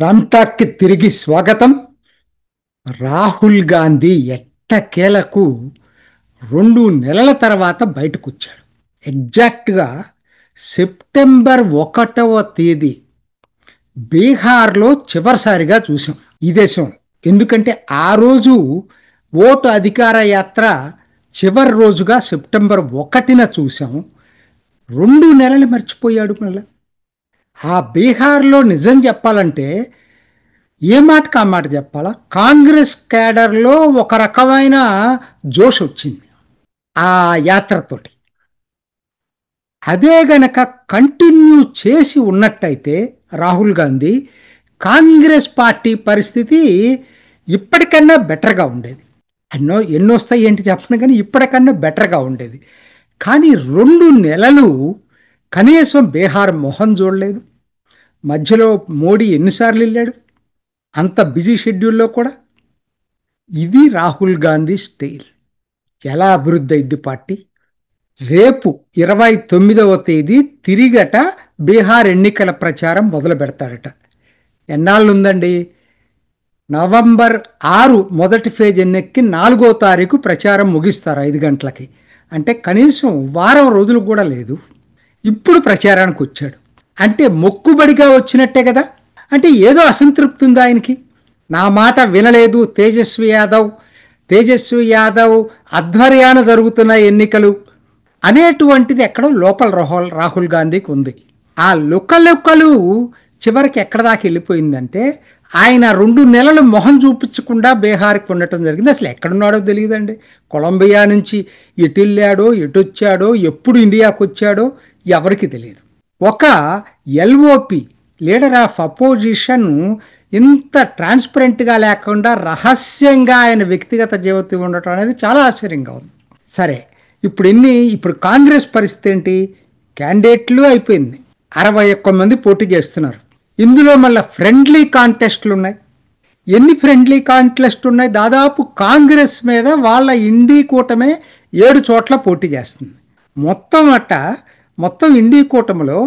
రామ్టాక్కి తిరిగి స్వాగతం. రాహుల్ గాంధీ ఎట్టకేలకు 2 నెలల తర్వాత బయటకు వచ్చాడు. ఎగ్జాక్ట్గా సెప్టెంబర్ 1వ తేదీ బీహార్లో చివరిసారిగా చూసాం ఈ దేశంలో. ఎందుకంటే ఆ రోజు ఓటు అధికార యాత్ర చివరి రోజుగా సెప్టెంబర్ 1న చూసాం. 2 నెలలు మర్చిపోయాడు. మళ్ళీ ఆ బీహార్లో నిజం చెప్పాలంటే ఏ మాటకు ఆ మాట చెప్పాలా, కాంగ్రెస్ క్యాడర్లో ఒక రకమైన జోష్ వచ్చింది ఆ యాత్రతోటి. అదే గనక కంటిన్యూ చేసి ఉన్నట్టయితే రాహుల్ గాంధీ, కాంగ్రెస్ పార్టీ పరిస్థితి ఇప్పటికన్నా బెటర్గా ఉండేది. ఎన్నొస్తాయి ఏంటి చెప్పను, కానీ ఇప్పటికన్నా బెటర్గా ఉండేది. కానీ 2 నెలలు కనీసం బీహార్ మొహం చూడలేదు. మధ్యలో మోడీ ఎన్నిసార్లు వెళ్ళాడు అంత బిజీ షెడ్యూల్లో కూడా. ఇది రాహుల్ గాంధీ స్టైల్. ఎలా అభివృద్ధి అయింది పార్టీ. రేపు 29వ తేదీ తిరిగట బీహార్ ఎన్నికల ప్రచారం మొదలు పెడతాడట. ఎన్నాళ్ళు ఉందండి? నవంబర్ 6 మొదటి ఫేజ్ ఎన్నికకి 4వ తారీఖు ప్రచారం ముగిస్తారు 5 గంటలకి. అంటే కనీసం వారం రోజులు కూడా లేదు. ఇప్పుడు ప్రచారానికి వచ్చాడు అంటే మొక్కుబడిగా వచ్చినట్టే కదా. అంటే ఏదో అసంతృప్తి ఉంది ఆయనకి. నా మాట వినలేదు తేజస్వి యాదవ్ ఆధ్వర్యాన జరుగుతున్న ఎన్నికలు అనేటువంటిది ఎక్కడో లోపల రాహుల్ గాంధీకి ఉంది. ఆ లుక్కలు చివరికి ఎక్కడ దాకా వెళ్ళిపోయిందంటే, ఆయన 2 నెలలు మొహం చూపించకుండా బీహార్కి ఉండటం జరిగింది. అసలు ఎక్కడున్నాడో తెలియదండి. కొలంబియా నుంచి ఎటు వెళ్ళాడో, ఎటు వచ్చాడో, ఎప్పుడు ఇండియాకు వచ్చాడో ఎవరికి తెలియదు. ఒక ఎల్ఓపి లీడర్ ఆఫ్ అపోజిషన్ ఇంత ట్రాన్స్పరెంట్గా లేకుండా రహస్యంగా ఆయన వ్యక్తిగత జీవితం ఉండటం అనేది చాలా ఆశ్చర్యంగా ఉంది. సరే, ఇప్పుడు కాంగ్రెస్ పరిస్థితి ఏంటి? క్యాండిడేట్లు అయిపోయింది. 61 మంది పోటీ చేస్తున్నారు. ఇందులో మళ్ళీ ఫ్రెండ్లీ కాంటెస్ట్లు ఉన్నాయి. ఎన్ని ఫ్రెండ్లీ కాంటెస్ట్ ఉన్నాయి? దాదాపు కాంగ్రెస్ మీద వాళ్ళ ఇండీ కూటమే 7 చోట్ల పోటీ చేస్తుంది. మొత్తం ఇండీ కూటమిలో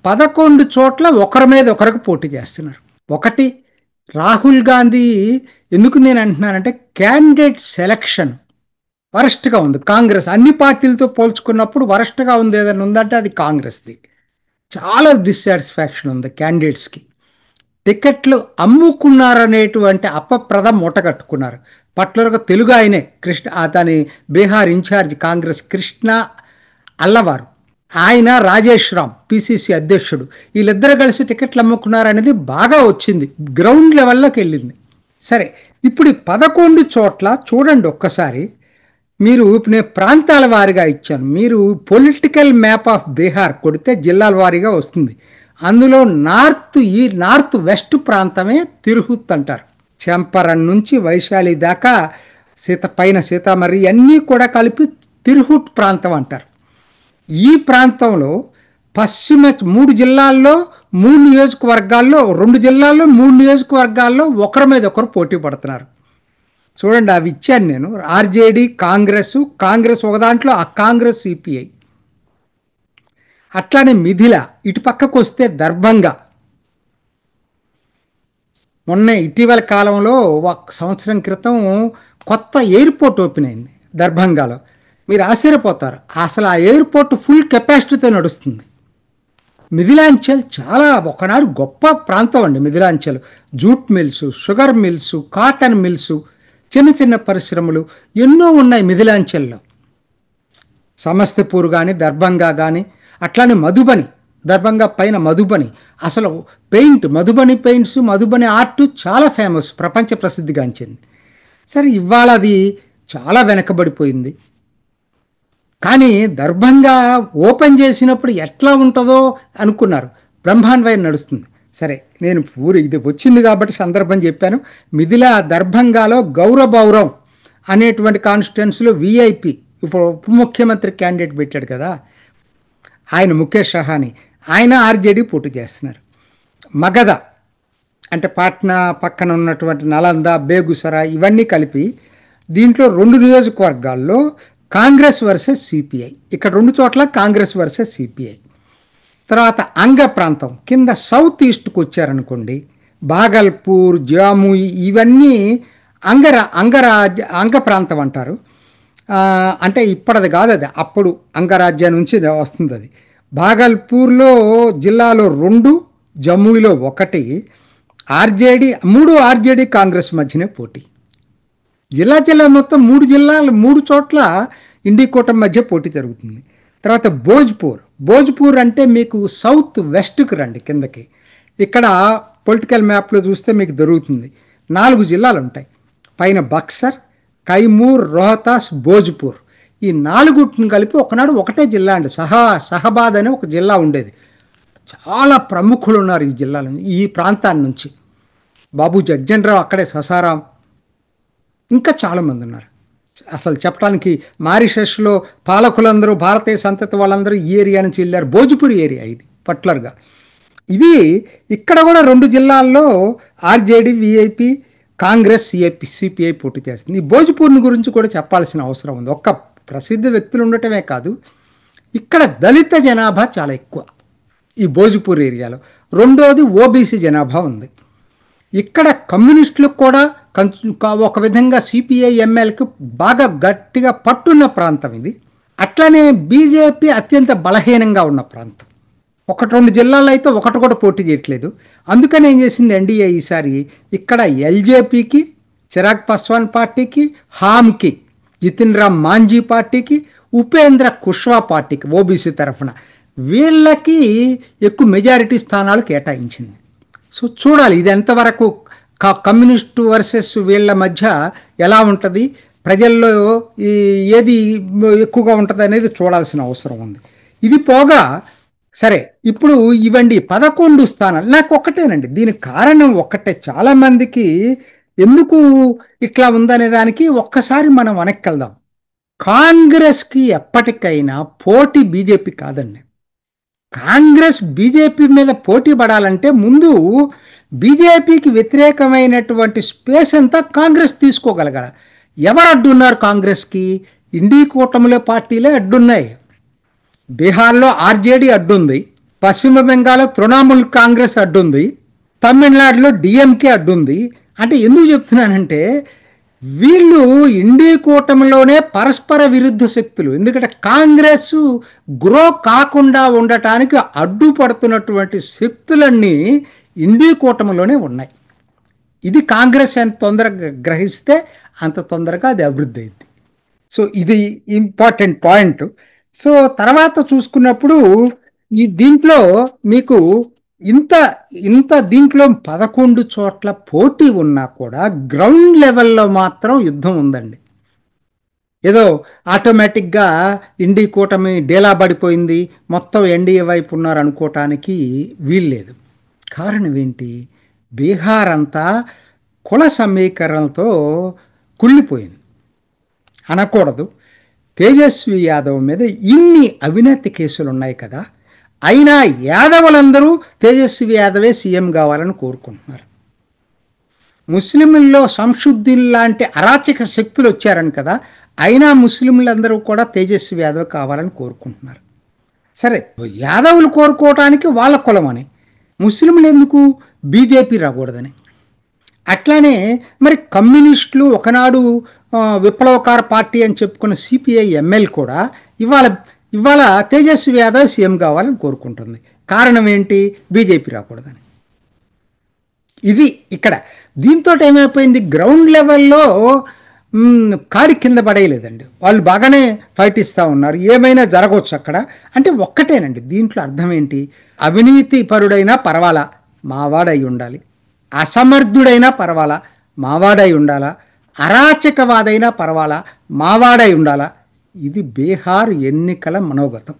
11 చోట్ల ఒకరి మీద ఒకరికి పోటీ చేస్తున్నారు. ఒకటి, రాహుల్ గాంధీ ఎందుకు నేను అంటున్నానంటే, క్యాండిడేట్ సెలక్షన్ వరస్ట్గా ఉంది. కాంగ్రెస్ అన్ని పార్టీలతో పోల్చుకున్నప్పుడు వరస్ట్గా ఉంది. ఏదైనా ఉందంటే అది కాంగ్రెస్ది. చాలా డిస్సాటిస్ఫాక్షన్ ఉంది క్యాండిడేట్స్కి. టికెట్లు అమ్ముకున్నారనేటువంటి అపప్రద మూట కట్టుకున్నారు. పట్లరుగా తెలుగు ఆయనే దాని బీహార్ ఇన్ఛార్జ్ కాంగ్రెస్ కృష్ణ అల్లవారు, ఆయన రాజేష్ రామ్ పిసిసి అధ్యక్షుడు, వీళ్ళిద్దరు కలిసి టికెట్లు అమ్ముకున్నారనేది బాగా వచ్చింది, గ్రౌండ్ లెవెల్లోకి వెళ్ళింది. సరే, ఇప్పుడు 11 చోట్ల చూడండి ఒక్కసారి. మీరు నేను ప్రాంతాల వారీగా ఇచ్చాను. మీరు పొలిటికల్ మ్యాప్ ఆఫ్ బీహార్ కొడితే జిల్లాల వారీగా వస్తుంది. అందులో నార్త్ వెస్ట్ ప్రాంతమే తిరుహుత్ అంటారు. చంపరణ్ నుంచి వైశాలి దాకా పైన సీతామర్రి అన్నీ కూడా కలిపి తిరుహుట్ ప్రాంతం అంటారు. ఈ ప్రాంతంలో పశ్చిమ 3 జిల్లాల్లో 3 నియోజకవర్గాల్లో, 2 జిల్లాల్లో 3 నియోజకవర్గాల్లో ఒకరి మీద ఒకరు పోటీ పడుతున్నారు. చూడండి, అవి ఇచ్చాను నేను. ఆర్జేడీ, కాంగ్రెస్ ఒక దాంట్లో, ఆ కాంగ్రెస్ సిపిఐ. అట్లానే మిథిల. ఇటు పక్కకు వస్తే దర్భంగా. ఇటీవల కాలంలో 1 సంవత్సరం క్రితం కొత్త ఎయిర్పోర్ట్ ఓపెన్ అయింది దర్భంగాలో. మీరు ఆశ్చర్యపోతారు, అసలు ఆ ఎయిర్పోర్ట్ ఫుల్ కెపాసిటీతో నడుస్తుంది. మిథిలాంచల్ చాలా ఒకనాడు గొప్ప ప్రాంతం అండి. Mithilanchal jute mills, sugar mills, cotton mills, చిన్న పరిశ్రమలు ఎన్నో ఉన్నాయి మిథిలాంచల్లో. సమస్తపూర్ కానీ, దర్భంగా కానీ, అట్లానే మధుబని, దర్భంగా పైన మధుబని. అసలు మధుబని పెయింట్స్, మధుబని ఆర్ట్ చాలా ఫేమస్, ప్రపంచ ప్రసిద్ధిగాంచింది. సరే, ఇవాళ అది చాలా వెనకబడిపోయింది. కానీ దర్భంగా ఓపెన్ చేసినప్పుడు ఎట్లా ఉంటుందో అనుకున్నారు. బ్రహ్మాండమైన నడుస్తుంది. సరే, నేను ఇది వచ్చింది కాబట్టి సందర్భం చెప్పాను. మిథిలా దర్భంగాలో గౌరబౌరం అనేటువంటి కాన్స్టిట్యున్సీలో విఐపి, ఇప్పుడు ఉప ముఖ్యమంత్రి క్యాండిడేట్ పెట్టాడు కదా ఆయన, ముఖేష్ సహాని, ఆయన ఆర్జేడీ పోటీ చేస్తున్నారు. మగధ అంటే పాట్నా పక్కన ఉన్నటువంటి నలంద, బేగుసరా ఇవన్నీ కలిపి దీంట్లో 2 నియోజకవర్గాల్లో కాంగ్రెస్ వర్సెస్ సిపిఐ. ఇక్కడ 2 చోట్ల కాంగ్రెస్ వర్సెస్ సిపిఐ. తర్వాత అంగ ప్రాంతం కింద సౌత్ ఈస్ట్కి వచ్చారనుకోండి, భాగల్పూర్, జాముయి ఇవన్నీ అంగ ప్రాంతం అంటారు. అంటే ఇప్పటిది కాదు, అది అప్పుడు అంగరాజ్యం నుంచి వస్తుంది. అది భాగల్పూర్లో జిల్లాలో 2, జమ్మూలో 1, ఆర్జేడీ కాంగ్రెస్ మధ్యనే పోటీ. జిల్లా మొత్తం 3 జిల్లాలు 3 చోట్ల ఇండి కూటమి మధ్య పోటీ జరుగుతుంది. తర్వాత భోజ్పూర్ అంటే మీకు సౌత్ వెస్ట్కి రండి, కిందకి. ఇక్కడ పొలిటికల్ మ్యాప్లో చూస్తే మీకు దొరుకుతుంది. 4 జిల్లాలు ఉంటాయి. పైన బక్సర్, కైమూర్, రోహతాస్, భోజ్పూర్, ఈ 4 కలిపి ఒకనాడు ఒకటే జిల్లా అండి. షహబాద్ అనే ఒక జిల్లా ఉండేది. చాలా ప్రముఖులు ఉన్నారు ఈ జిల్లాలో, ఈ ప్రాంతాన్ని నుంచి. బాబు జగ్జన్ రావు అక్కడే, ససారాం, ఇంకా చాలామంది ఉన్నారు. అసలు చెప్పడానికి మారిషస్లో పాలకులందరూ భారతీయ సంతతి వాళ్ళందరూ ఈ ఏరియా నుంచి వెళ్ళారు. భోజ్పూర్ ఏరియా ఇది పర్టికులర్గా. ఇది ఇక్కడ కూడా 2 జిల్లాల్లో ఆర్జేడీ, విఐపి, కాంగ్రెస్, సిపిఐ పోటీ చేస్తుంది. ఈ భోజ్పూర్ని గురించి కూడా చెప్పాల్సిన అవసరం ఉంది. ఒక్క ప్రసిద్ధ వ్యక్తులు ఉండటమే కాదు, ఇక్కడ దళిత జనాభా చాలా ఎక్కువ ఈ భోజ్పూర్ ఏరియాలో. రెండోది ఓబీసీ జనాభా ఉంది. ఇక్కడ కమ్యూనిస్టులకు కూడా ఒక విధంగా సిపిఐ ఎంఎల్కి బాగా గట్టిగా పట్టున్న ప్రాంతం ఇది. అట్లనే బీజేపీ అత్యంత బలహీనంగా ఉన్న ప్రాంతం. 1-2 జిల్లాల్లో అయితే ఒకటి కూడా పోటీ చేయట్లేదు. అందుకని ఏం చేసింది ఎన్డీఏ ఈసారి, ఇక్కడ ఎల్జేపీకి, చిరాగ్ పాస్వాన్ పార్టీకి, హామ్కి, జితిన్ రామ్ మాంజీ పార్టీకి, ఉపేంద్ర కుష్వా పార్టీకి ఓబీసీ తరఫున వీళ్ళకి ఎక్కువ మెజారిటీ స్థానాలు కేటాయించింది. సో చూడాలి ఇది ఎంతవరకు కమ్యూనిస్టు వర్సెస్ వీళ్ళ మధ్య ఎలా ఉంటుంది, ప్రజల్లో ఏది ఎక్కువగా ఉంటుంది అనేది చూడాల్సిన అవసరం ఉంది. ఇది పోగా సరే, ఇప్పుడు ఇవ్వండి 11 స్థానాలు. నాకు ఒక్కటేనండి, దీనికి కారణం ఒక్కటే. చాలామందికి ఎందుకు ఇట్లా ఉందనే దానికి ఒక్కసారి మనం వెనక్కి వెళ్దాం. కాంగ్రెస్కి ఎప్పటికైనా పోటీ బీజేపీ కాదండి. కాంగ్రెస్ బీజేపీ మీద పోటీ పడాలంటే ముందు బీజేపీకి వ్యతిరేకమైనటువంటి స్పేస్ అంతా కాంగ్రెస్ తీసుకోగలగాలి. ఎవరు అడ్డున్నారు కాంగ్రెస్కి? ఇండి కూటమిలో పార్టీలే అడ్డున్నాయి. బీహార్లో ఆర్జేడీ అడ్డుంది, పశ్చిమ బెంగాల్లో తృణమూల్ కాంగ్రెస్ అడ్డుంది, తమిళనాడులో డిఎంకే అడ్డుంది. అంటే ఎందుకు చెప్తున్నానంటే వీళ్ళు ఇండి కూటమిలోనే పరస్పర విరుద్ధ శక్తులు. ఎందుకంటే కాంగ్రెస్ గ్రో కాకుండా ఉండటానికి అడ్డుపడుతున్నటువంటి శక్తులన్నీ ఇండి కూటమిలోనే ఉన్నాయి. ఇది కాంగ్రెస్ ఎంత తొందరగా గ్రహిస్తే అంత తొందరగా అది అభివృద్ధి అయింది. సో ఇది ఇంపార్టెంట్ పాయింట్. సో తర్వాత చూసుకున్నప్పుడు ఈ దీంట్లో మీకు ఇంత దీంట్లో 11 చోట్ల పోటీ ఉన్నా కూడా గ్రౌండ్ లెవెల్లో మాత్రం యుద్ధం ఉందండి. ఏదో ఆటోమేటిక్గా ఇండి కూటమి డేలా పడిపోయింది, మొత్తం ఎన్డీఏ వైపు ఉన్నారు అనుకోవటానికి వీల్లేదు. కారణం ఏంటి? బీహార్ అంతా కుల సమీకరణలతో కుళ్ళిపోయింది అనకూడదు. తేజస్వి యాదవ్ మీద ఇన్ని అవినీతి కేసులు ఉన్నాయి కదా, అయినా యాదవులందరూ తేజస్వి యాదవే సీఎం కావాలని కోరుకుంటున్నారు. ముస్లింల్లో సంశుద్ధులు లాంటి అరాచక శక్తులు వచ్చారని కదా, అయినా ముస్లింలందరూ కూడా తేజస్వి యాదవ్ కావాలని కోరుకుంటున్నారు. సరే, యాదవులు కోరుకోవటానికి వాళ్ళ కులమని, ముస్లింలు ఎందుకు బీజేపీ రాకూడదని. అట్లానే మరి కమ్యూనిస్టులు ఒకనాడు విప్లవకార పార్టీ అని చెప్పుకున్న సిపిఐ ఎంఎల్ కూడా ఇవాళ తేజస్వి యాదవ్ సీఎం కావాలని కోరుకుంటుంది. కారణం ఏంటి? బీజేపీ రాకూడదని. ఇది ఇక్కడ దీంతో ఏమైపోయింది, గ్రౌండ్ లెవెల్లో కాడి కింద పడేయలేదండి. వాళ్ళు బాగానే ఫైట్ ఇస్తూ ఉన్నారు, ఏమైనా జరగవచ్చు అక్కడ. అంటే ఒక్కటేనండి దీంట్లో అర్థం ఏంటి, అవినీతి పరుడైనా పర్వాలా మావాడై ఉండాలి, అసమర్థుడైనా పర్వాలా మావాడై ఉండాలా, అరాచకవాదైనా పర్వాలా మావాడై ఉండాలా. ఇది బీహార్ ఎన్నికల మనోగతం.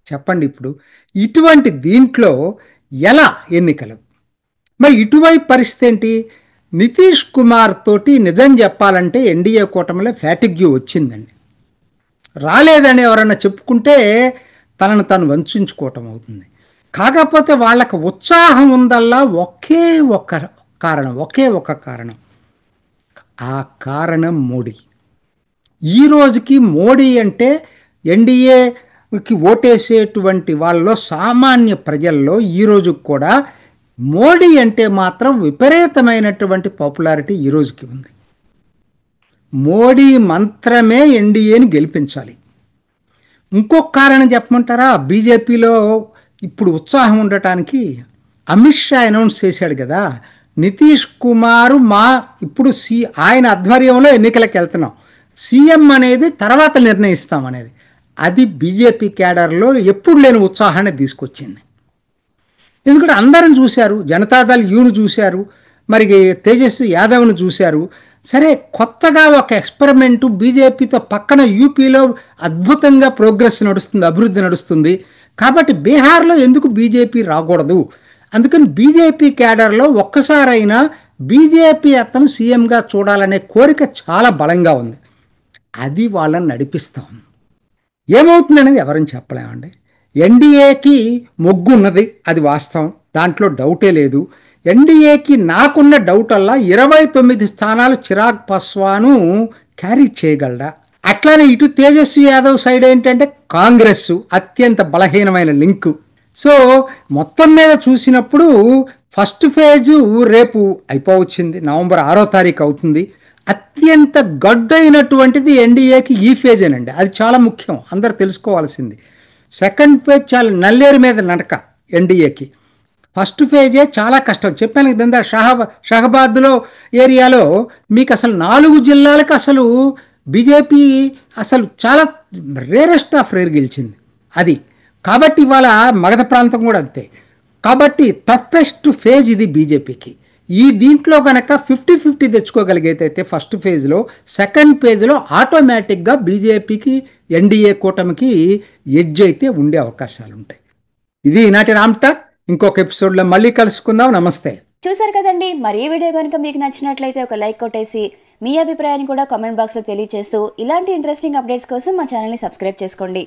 చెప్పండి ఇప్పుడు ఇటువంటి దీంట్లో ఎలా ఎన్నికలు? మరి ఇటువైపు పరిస్థితి ఏంటి? నితీష్ కుమార్ తోటి నిజం చెప్పాలంటే ఎన్డీఏ కూటమిలో ఫ్యాటిగ్యూ వచ్చిందండి. రాలేదని ఎవరన్నా చెప్పుకుంటే తనను తను వంచుకోవటం అవుతుంది. కాకపోతే వాళ్ళకు ఉత్సాహం ఉందల్లా ఒకే ఒక కారణం. ఆ కారణం మోడీ. ఈ రోజుకి మోడీ అంటే ఎన్డీఏకి ఓటేసేటువంటి వాళ్ళలో సామాన్య ప్రజల్లో ఈరోజు కూడా మోడీ అంటే మాత్రం విపరీతమైనటువంటి పాపులారిటీ ఈ రోజుకి ఉంది. మోడీ మంత్రమే ఎన్డీఏని గెలిపించాలి. ఇంకొక కారణం చెప్పమంటారా? బీజేపీలో ఇప్పుడు ఉత్సాహం ఉండటానికి అమిత్ షా అనౌన్స్ చేశాడు కదా, నితీష్ కుమార్ ఇప్పుడు ఆయన ఆధ్వర్యంలో ఎన్నికలకు వెళ్తున్నాం, సీఎం అనేది తర్వాత నిర్ణయిస్తాం అనేది. అది బీజేపీ క్యాడర్లో ఎప్పుడు లేని ఉత్సాహాన్ని తీసుకొచ్చింది. ఎందుకంటే అందరం చూశారు, జనతాదళ్ యూను చూశారు, మరి తేజస్వి యాదవ్ను చూశారు. సరే, కొత్తగా ఒక ఎక్స్పెరిమెంటు బీజేపీతో పక్కన యూపీలో అద్భుతంగా ప్రోగ్రెస్ నడుస్తుంది, అభివృద్ధి నడుస్తుంది. కాబట్టి బీహార్లో ఎందుకు బీజేపీ రాకూడదు? అందుకని బీజేపీ క్యాడర్లో ఒక్కసారైనా బీజేపీ అతను సీఎంగా చూడాలనే కోరిక చాలా బలంగా ఉంది. అది వాళ్ళని నడిపిస్తాం. ఏమవుతుందనేది ఎవరని చెప్పలేమండి. ఎన్డీఏకి మొగ్గు ఉన్నది, అది వాస్తవం, దాంట్లో డౌటే లేదు. ఎన్డీఏకి నాకున్న డౌట్ అల్లా 29 స్థానాలు చిరాగ్ పాస్వాను క్యారీ చేయగలడా? అట్లానే ఇటు తేజస్వి యాదవ్ సైడ్ ఏంటంటే కాంగ్రెస్ అత్యంత బలహీనమైన లింకు. సో మొత్తం మీద చూసినప్పుడు ఫస్ట్ ఫేజు రేపు అయిపోవచ్చింది, నవంబర్ 6వ తారీఖు అవుతుంది. అత్యంత గడ్డైనటువంటిది ఎన్డీఏకి ఈ ఫేజేనండి, అది చాలా ముఖ్యం, అందరు తెలుసుకోవాల్సింది. సెకండ్ ఫేజ్ చాలా నల్లేరు మీద నడక ఎన్డీఏకి. ఫస్ట్ ఫేజే చాలా కష్టం. చెప్పాను కదంతా, షహబాద్లో ఏరియాలో మీకు అసలు 4 జిల్లాలకు అసలు బీజేపీ అసలు చాలా రేరెస్ట్ ఆఫ్ రేర్ గెలిచింది అది. కాబట్టి ఇవాళ మగధ ప్రాంతం కూడా అంతే. కాబట్టి టఫెస్ట్ ఫేజ్ ఇది బీజేపీకి. దీంట్లో కనుక 50-50 తెచ్చుకోగలిగైతే ఫస్ట్ ఫేజ్లో, సెకండ్ ఫేజ్లో ఆటోమేటిక్గా బీజేపీకి ఎన్డీఏ కూటమికి ఎడ్జ్ అయితే ఉండే అవకాశాలు ఉంటాయి. ఇది ఈనాటి రామ్ టాక్. ఇంకొక ఎపిసోడ్లో మళ్ళీ కలుసుకుందాం. నమస్తే. చూసారు కదండి, మరి ఈ వీడియో కనుక మీకు నచ్చినట్లయితే ఒక లైక్ కొట్టేసి మీ అభిప్రాయాన్ని కూడా కామెంట్ బాక్స్లో తెలియజేస్తూ ఇలాంటి ఇంట్రెస్టింగ్ అప్డేట్స్ కోసం మా ఛానల్ని సబ్స్క్రైబ్ చేసుకోండి.